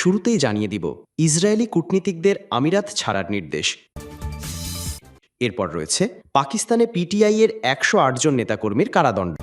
শুরুতেই জানিয়ে দিব ইসরায়েলি কূটনীতিকদের আমিরাত ছাড়ার নির্দেশ। এরপর রয়েছে পাকিস্তানে পিটিআই এর ১০৮ জন নেতাকর্মীর কারাদণ্ড।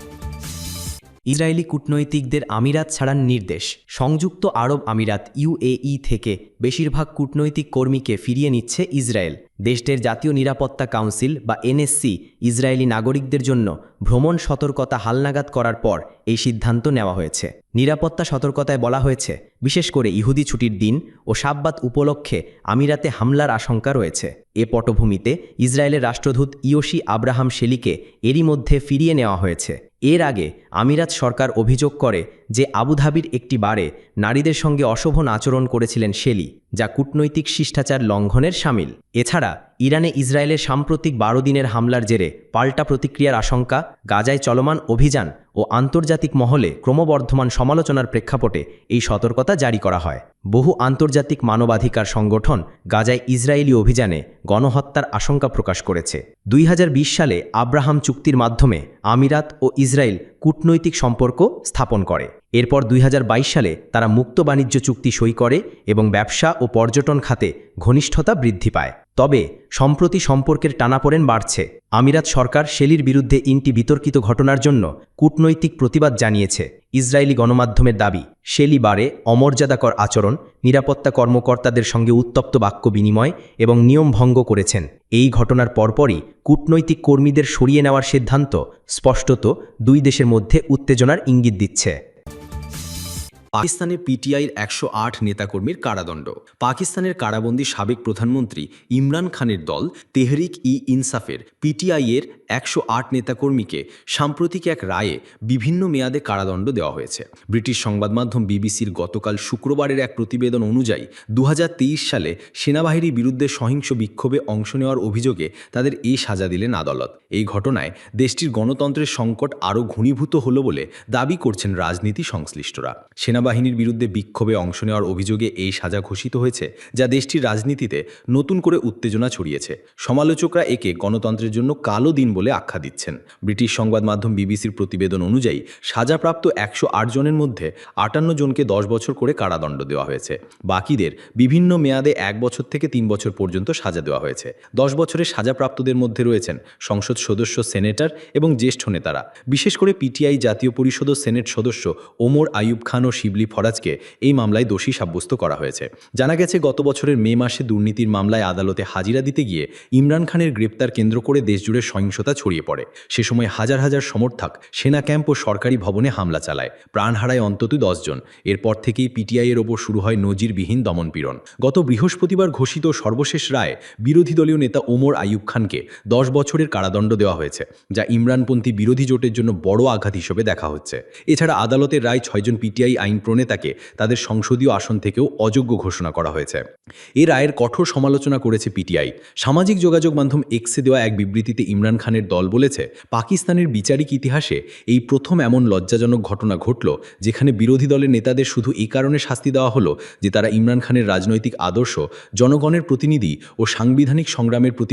ইসরায়েলি কূটনৈতিকদের আমিরাত ছাড়ার নির্দেশ। সংযুক্ত আরব আমিরাত ইউএই থেকে বেশিরভাগ কূটনৈতিক কর্মীকে ফিরিয়ে নিচ্ছে ইসরায়েল। দেশটির জাতীয় নিরাপত্তা কাউন্সিল বা এনএসসি ইসরায়েলি নাগরিকদের জন্য ভ্রমণ সতর্কতা হালনাগাদ করার পর এই সিদ্ধান্ত নেওয়া হয়েছে। নিরাপত্তা সতর্কতায় বলা হয়েছে, বিশেষ করে ইহুদি ছুটির দিন ও শাব্বাত উপলক্ষে আমিরাতে হামলার আশঙ্কা রয়েছে। এ পটভূমিতে ইসরায়েলের রাষ্ট্রদূত ইয়োশি আব্রাহাম শেলিকে এরই মধ্যে ফিরিয়ে নেওয়া হয়েছে। এর আগে আমিরাত সরকার অভিযোগ করে যে আবুধাবির একটি বারে নারীদের সঙ্গে অশোভন আচরণ করেছিলেন শেলি, যা কূটনৈতিক শিষ্টাচার লঙ্ঘনের শামিল। এছাড়া ইরানে ইসরায়েলের সাম্প্রতিক ১২ দিনের হামলার জেরে পাল্টা প্রতিক্রিয়ার আশঙ্কা, গাজায় চলমান অভিযান ও আন্তর্জাতিক মহলে ক্রমবর্ধমান সমালোচনার প্রেক্ষাপটে এই সতর্কতা জারি করা হয়। বহু আন্তর্জাতিক মানবাধিকার সংগঠন গাজায় ইসরায়েলি অভিযানে গণহত্যার আশঙ্কা প্রকাশ করেছে। ২০২০ সালে আব্রাহাম চুক্তির মাধ্যমে আমিরাত ও ইসরায়েল কূটনৈতিক সম্পর্ক স্থাপন করে। এরপর ২০২২ সালে তারা মুক্ত বাণিজ্য চুক্তি সই করে এবং ব্যবসা ও পর্যটন খাতে ঘনিষ্ঠতা বৃদ্ধি পায়। তবে সম্প্রতি সম্পর্কের টানাপোড়েন বাড়ছে। আমিরাত সরকার শেলির বিরুদ্ধে ৩টি বিতর্কিত ঘটনার জন্য কূটনৈতিক প্রতিবাদ জানিয়েছে। ইসরায়েলি গণমাধ্যমের দাবি, শেলি বারে অমর্যাদাকর আচরণ, নিরাপত্তা কর্মকর্তাদের সঙ্গে উত্তপ্ত বাক্য বিনিময় এবং নিয়ম ভঙ্গ করেছেন। এই ঘটনার পরপরই কূটনৈতিক কর্মীদের সরিয়ে নেওয়ার সিদ্ধান্ত স্পষ্টত দুই দেশের মধ্যে উত্তেজনার ইঙ্গিত দিচ্ছে। পাকিস্তানে পিটিআইয়ের ১০৮ নেতাকর্মীর কারাদণ্ড। পাকিস্তানের কারাবন্দী সাবেক প্রধানমন্ত্রী ইমরান খানের দল তেহরিক ই ইনসাফের পিটিআইয়ের ১০৮ নেতাকর্মীকে সাম্প্রতিক এক রায়ে বিভিন্ন মেয়াদে কারাদণ্ড দেওয়া হয়েছে। ব্রিটিশ সংবাদ মাধ্যম বিবিসির গতকাল শুক্রবারের এক প্রতিবেদন অনুযায়ী ২০২৩ সালে সেনাবাহিনীর বিরুদ্ধে সহিংস বিক্ষোভে অংশ নেওয়ার অভিযোগে তাদের এই সাজা দিলেন আদালত। এই ঘটনায় দেশটির গণতন্ত্রের সংকট আরও ঘনীভূত হল বলে দাবি করছেন রাজনীতি সংশ্লিষ্টরা। সেনাবাহিনীর বিরুদ্ধে বিক্ষোভে অংশ নেওয়ার অভিযোগে এই সাজা ঘোষিত হয়েছে, যা দেশটির রাজনীতিতে নতুন করে উত্তেজনা ছড়িয়েছে। সমালোচকরা একে গণতন্ত্রের জন্য কালো দিন বলে আখ্যা দিচ্ছেন। ব্রিটিশ সংবাদ মাধ্যম বিবিসির প্রতিবেদন অনুযায়ী সাজাপ্রাপ্ত ১০৮ জনের মধ্যে ৫৮ জনকে ১০ বছর করে কারাদণ্ড দেওয়া হয়েছে। বাকিদের বিভিন্ন মেয়াদে ১ বছর থেকে ৩ বছর পর্যন্ত সাজা দেওয়া হয়েছে। ১০ বছরের সাজাপ্রাপ্তদের মধ্যে রয়েছেন সংসদ সদস্য, সেনেটর এবং জ্যেষ্ঠ নেতারা। বিশেষ করে পিটিআই জাতীয় পরিষদ ও সেনেট সদস্য ওমর আইয়ুব খান ও শিবলি ফরাজকে এই মামলায় দোষী সাব্যস্ত করা হয়েছে। জানা গেছে, গত বছরের মে মাসে দুর্নীতির মামলায় আদালতে হাজিরা দিতে গিয়ে ইমরান খানের গ্রেপ্তার কেন্দ্র করে দেশজুড়ে সহিংসতা ছড়িয়ে পড়ে। সে সময় হাজার হাজার সমর্থক সেনা ক্যাম্প ও সরকারি ভবনে হামলা চালায়। প্রাণ হারায় অন্তত ১০ জন। এরপর থেকেই পিটিআইয়ের ওপর শুরু হয় নজিরবিহীন দমনপীড়ন। গত বৃহস্পতিবার ঘোষিত সর্বশেষ রায়ে বিরোধী দলীয় নেতা ওমর আইয়ুব খানকে ১০ বছরের কারাদণ্ড দেওয়া হয়েছে, যা ইমরানপন্থী বিরোধী জোটের জন্য বড় আঘাত হিসেবে দেখা হচ্ছে। এছাড়া আদালতের রায় ৬ জন পিটিআই আইন প্রণেতাকে তাদের সংসদীয় আসন থেকেও অযোগ্য ঘোষণা করা হয়েছে। এ রায়ের কঠোর সমালোচনা করেছে পিটিআই। সামাজিক যোগাযোগ মাধ্যম এক্সে দেওয়া এক বিবৃতিতে ইমরান খানের দল বলেছে, পাকিস্তানের বিচারিক ইতিহাসে এই প্রথম এমন লজ্জাজনক ঘটনা ঘটল, যেখানে বিরোধী দলের নেতাদের শুধু এই কারণে শাস্তি দেওয়া হলো যে তারা ইমরান খানের রাজনৈতিক আদর্শ, জনগণের প্রতিনিধি ও সাংবিধানিক সংগ্রামের প্রতি